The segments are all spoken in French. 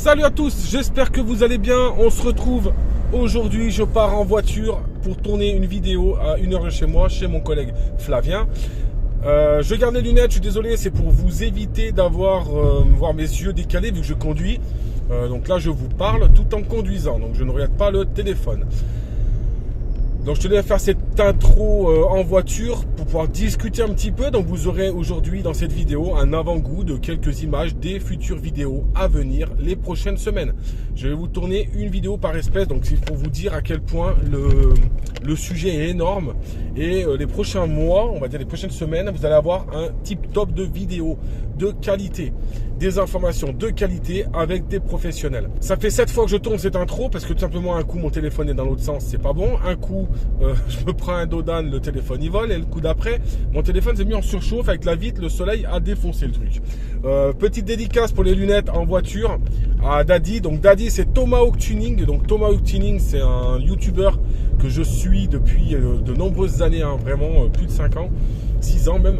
Salut à tous, j'espère que vous allez bien. On se retrouve aujourd'hui, je pars en voiture pour tourner une vidéo à 1 heure de chez moi, chez mon collègue Flavien. Je garde les lunettes, je suis désolé, c'est pour vous éviter d'avoir voir mes yeux décalés vu que je conduis. Donc là je vous parle tout en conduisant, donc je ne regarde pas le téléphone. Donc je tenais à faire cette intro en voiture pour pouvoir discuter un petit peu. Donc vous aurez aujourd'hui dans cette vidéo un avant-goût de quelques images des futures vidéos à venir les prochaines semaines. Je vais vous tourner une vidéo par espèce, donc c'est pour vous dire à quel point le sujet est énorme. Et les prochains mois, on va dire les prochaines semaines, vous allez avoir un tip top de vidéos de qualité, des informations de qualité avec des professionnels. Ça fait 7 fois que je tourne cette intro parce que tout simplement un coup mon téléphone est dans l'autre sens, c'est pas bon. Un coup je me prends un dodan, le téléphone il vole, et le coup d'après mon téléphone s'est mis en surchauffe avec la vitre, le soleil a défoncé le truc. Petite dédicace pour les lunettes en voiture à Daddy. Donc Daddy c'est Tomahawk Tuning. Donc Tomahawk Tuning c'est un youtubeur que je suis depuis de nombreuses années, hein, vraiment plus de 5 ans. 6 ans même,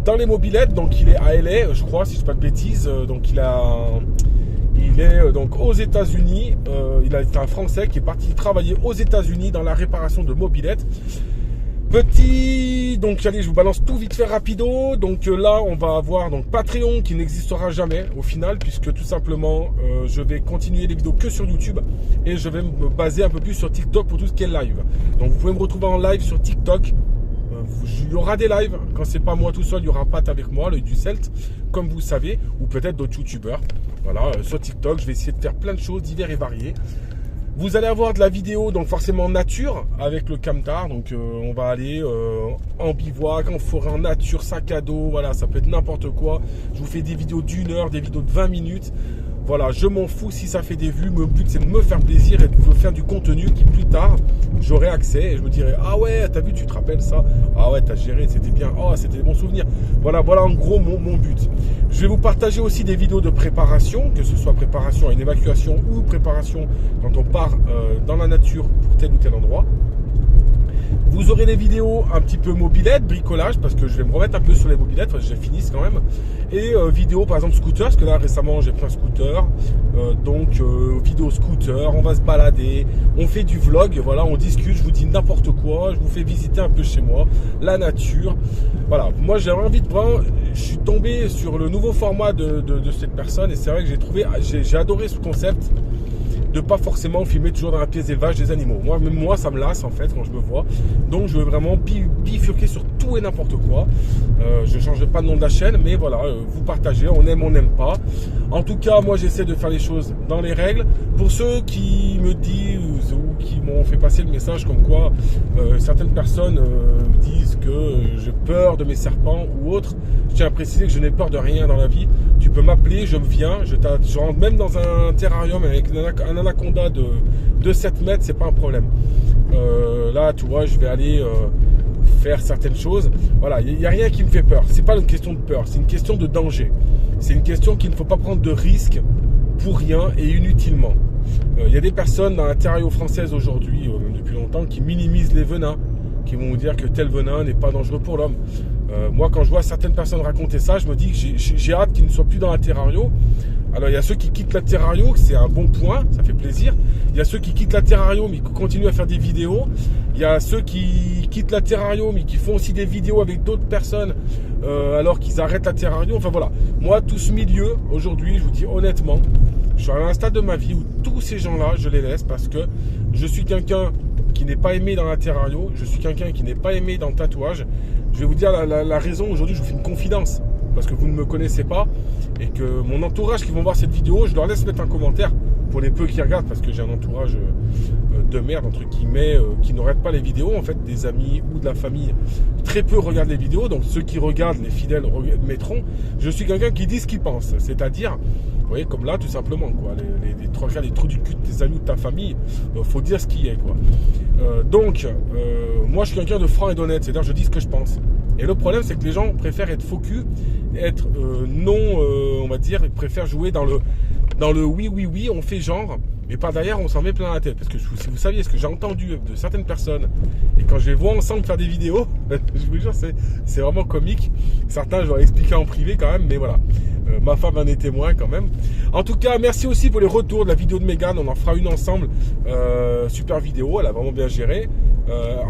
dans les mobilettes. Donc il est à LA je crois, si je ne dis pas de bêtises. Donc il est donc aux États-Unis. Il est un Français qui est parti travailler aux États-Unis dans la réparation de mobilettes. Donc allez, je vous balance tout vite fait rapido. Donc là on va avoir donc Patreon qui n'existera jamais au final, puisque tout simplement je vais continuer les vidéos que sur YouTube et je vais me baser un peu plus sur TikTok pour tout ce qui est live. Donc vous pouvez me retrouver en live sur TikTok. Il y aura des lives, quand c'est pas moi tout seul, il y aura Pat avec moi, l'œil du Celt, comme vous savez, ou peut-être d'autres youtubeurs. Voilà, sur TikTok, je vais essayer de faire plein de choses diverses et variées. Vous allez avoir de la vidéo, donc forcément nature, avec le camtar. Donc on va aller en bivouac, en forêt, en nature, sac à dos, voilà, ça peut être n'importe quoi. Je vous fais des vidéos d'1 heure, des vidéos de 20 minutes. Voilà, je m'en fous si ça fait des vues. Le but c'est de me faire plaisir et de vous faire du contenu qui plus tard j'aurai accès et je me dirai ah ouais t'as vu, tu te rappelles ça, ah ouais t'as géré, c'était bien, oh c'était des bons souvenirs. Voilà en gros mon but. Je vais vous partager aussi des vidéos de préparation, que ce soit préparation à une évacuation ou préparation quand on part dans la nature pour tel ou tel endroit. Vous aurez des vidéos un petit peu mobilettes, bricolage, parce que je vais me remettre un peu sur les mobilettes, enfin, j'ai fini quand même. Et vidéos par exemple scooter, parce que là récemment j'ai pris un scooter. Vidéo scooter, on va se balader, on fait du vlog, voilà, on discute, je vous dis n'importe quoi, je vous fais visiter un peu chez moi, la nature. Voilà, moi j'ai envie de vraiment, je suis tombé sur le nouveau format de cette personne et c'est vrai que j'ai adoré ce concept. De pas forcément filmer toujours dans la pièce d'élevage des animaux. Moi, ça me lasse en fait quand je me vois. Donc, je veux vraiment bifurquer sur tout et n'importe quoi. Je ne changerai pas le nom de la chaîne, mais voilà, vous partagez, on aime, on n'aime pas. En tout cas, moi, j'essaie de faire les choses dans les règles. Pour ceux qui me disent ou qui m'ont fait passer le message comme quoi certaines personnes disent que j'ai peur de mes serpents ou autres, je tiens à préciser que je n'ai peur de rien dans la vie. Tu peux m'appeler, je viens, je rentre même dans un terrarium avec un anaconda de 7 mètres, c'est pas un problème. Là, tu vois, je vais aller faire certaines choses. Voilà, il n'y a rien qui me fait peur. C'est pas une question de peur, c'est une question de danger. C'est une question qu'il ne faut pas prendre de risques pour rien et inutilement. Il y a des personnes dans la terrario française aujourd'hui, depuis longtemps, qui minimisent les venins, qui vont vous dire que tel venin n'est pas dangereux pour l'homme. Moi, quand je vois certaines personnes raconter ça, je me dis que j'ai hâte qu'ils ne soient plus dans la terrario. Alors, il y a ceux qui quittent la terrario, c'est un bon point, ça fait plaisir. Il y a ceux qui quittent la terrario, mais qui continuent à faire des vidéos. Il y a ceux qui quittent la terrario, mais qui font aussi des vidéos avec d'autres personnes, alors qu'ils arrêtent la terrario. Enfin, voilà. Moi, tout ce milieu, aujourd'hui, je vous dis honnêtement, je suis à un stade de ma vie où tous ces gens-là, je les laisse parce que je suis quelqu'un qui n'est pas aimé dans la terrario. Je suis quelqu'un qui n'est pas aimé dans le tatouage. Je vais vous dire la raison. Aujourd'hui, je vous fais une confidence parce que vous ne me connaissez pas et que mon entourage qui vont voir cette vidéo, je leur laisse mettre un commentaire pour les peu qui regardent parce que j'ai un entourage de merde entre guillemets qui n'arrête pas les vidéos, en fait des amis ou de la famille. Très peu regardent les vidéos, donc ceux qui regardent, les fidèles mettront. Je suis quelqu'un qui dit ce qu'il pense, c'est-à-dire, vous voyez, comme là tout simplement quoi, les trous du cul de tes amis ou de ta famille, faut dire ce qui est quoi. Moi je suis quelqu'un de franc et d'honnête, c'est-à-dire je dis ce que je pense. Et le problème c'est que les gens préfèrent être focus, être on va dire, ils préfèrent jouer dans le oui, on fait genre, mais par derrière on s'en met plein la tête. Parce que si vous saviez ce que j'ai entendu de certaines personnes, et quand je les vois ensemble faire des vidéos, je vous jure c'est vraiment comique. Certains je leur ai expliqué en privé quand même, mais voilà. Ma femme en est témoin quand même. En tout cas, merci aussi pour les retours de la vidéo de Mégane. On en fera une ensemble. Super vidéo, elle a vraiment bien géré.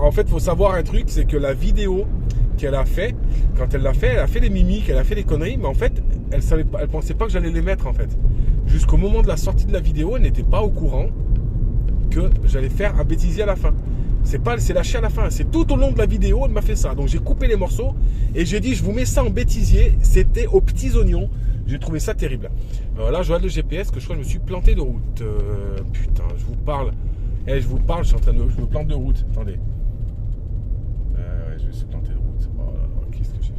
En fait, il faut savoir un truc, c'est que la vidéo qu'elle a fait, quand elle a fait des mimiques, elle a fait des conneries, mais en fait, elle pensait pas que j'allais les mettre en fait. Jusqu'au moment de la sortie de la vidéo, elle n'était pas au courant que j'allais faire un bêtisier à la fin. C'est lâché à la fin, c'est tout au long de la vidéo, elle m'a fait ça. Donc j'ai coupé les morceaux et j'ai dit je vous mets ça en bêtisier, c'était aux petits oignons. J'ai trouvé ça terrible. Là je regarde le GPS que je crois que je me suis planté de route. Putain, je vous parle. Je vous parle, je me plante de route. Attendez. Ouais, je me suis planté de route. Oh là là, qu'est-ce que j'ai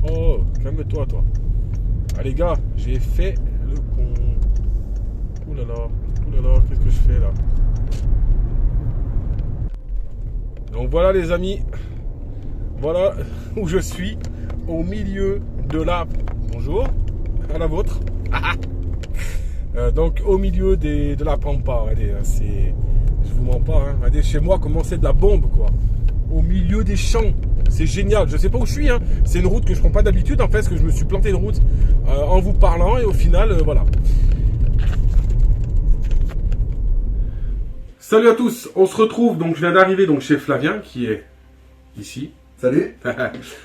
fait? Oh, calme-toi toi. Ah les gars, j'ai fait le con. Ouh là là. Qu'est-ce que je fais là? Donc voilà les amis, voilà où je suis, au milieu de la... Bonjour, à la vôtre. Donc au milieu de la pampa, regardez, je vous mens pas, hein. Regardez chez moi comment c'est de la bombe quoi. Au milieu des champs, c'est génial, je sais pas où je suis, hein. C'est une route que je prends pas d'habitude en fait, parce que je me suis planté de route en vous parlant et au final, voilà. Salut à tous, on se retrouve, donc je viens d'arriver donc chez Flavien qui est ici. Salut.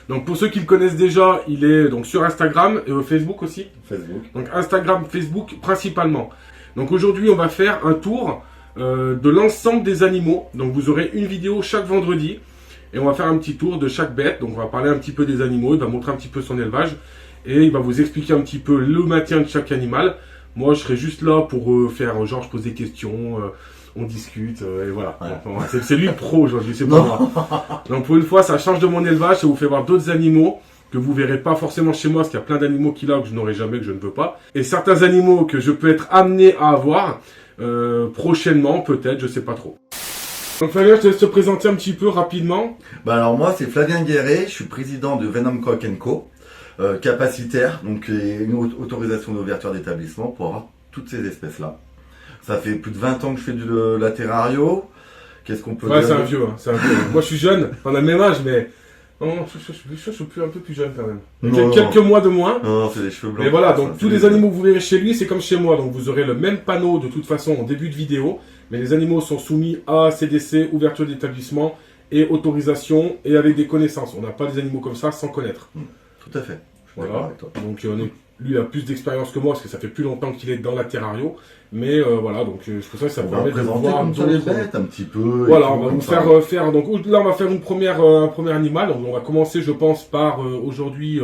Donc pour ceux qui le connaissent déjà, il est donc sur Instagram et Facebook aussi. Facebook. Donc Instagram, Facebook principalement. Donc aujourd'hui on va faire un tour de l'ensemble des animaux. Donc vous aurez une vidéo chaque vendredi et on va faire un petit tour de chaque bête. Donc on va parler un petit peu des animaux, il va montrer un petit peu son élevage et il va vous expliquer un petit peu le maintien de chaque animal. Moi je serai juste là pour faire genre je pose des questions. On discute et voilà. Ouais. C'est lui le pro aujourd'hui, c'est pas moi. Donc pour une fois, ça change de mon élevage, ça vous fait voir d'autres animaux que vous verrez pas forcément chez moi, parce qu'il y a plein d'animaux qu'il a que je n'aurai jamais, que je ne veux pas. Et certains animaux que je peux être amené à avoir prochainement, peut-être, je sais pas trop. Donc Flavien, je te laisse te présenter un petit peu rapidement. Bah alors moi c'est Flavien Guéret, je suis président de Venom Cock & Co, capacitaire, donc une autorisation d'ouverture d'établissement pour avoir toutes ces espèces-là. Ça fait plus de 20 ans que je fais de la terrario. Qu'est-ce qu'on peut dire? Ouais, c'est un vieux, hein, c'est un vieux. Moi, je suis jeune, on a le même âge, mais non, je suis un peu plus jeune quand même. Non, quelques mois de moins. Non, c'est des cheveux blancs. Mais voilà, donc tous les animaux que vous verrez chez lui, c'est comme chez moi. Donc vous aurez le même panneau de toute façon en début de vidéo, mais les animaux sont soumis à CDC, ouverture d'établissement et autorisation et avec des connaissances. On n'a pas des animaux comme ça sans connaître. Tout à fait. Voilà. Donc lui a plus d'expérience que moi parce que ça fait plus longtemps qu'il est dans la terrario. Mais voilà, donc c'est pour ça que ça permet de voir comme ça les bêtes un petit peu. Voilà, on va vous faire donc là on va faire un premier animal. Donc on va commencer, je pense, par aujourd'hui.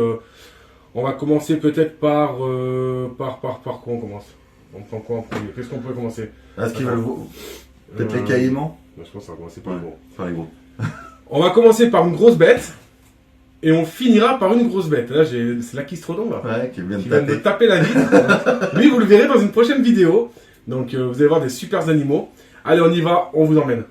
On va commencer peut-être par quoi on commence? On prend quoi en premier? Qu'est-ce qu'on peut commencer? Est-ce qu'ils veulent peut-être les caïmans? Je pense qu'on va commencer par les gros. Par les gros. On va commencer par une grosse bête. Et on finira par une grosse bête. Là, c'est l'Akistrodon, là. Ouais, qui vient de taper la vitre. Lui, vous le verrez dans une prochaine vidéo. Donc, vous allez voir des super animaux. Allez, on y va, on vous emmène.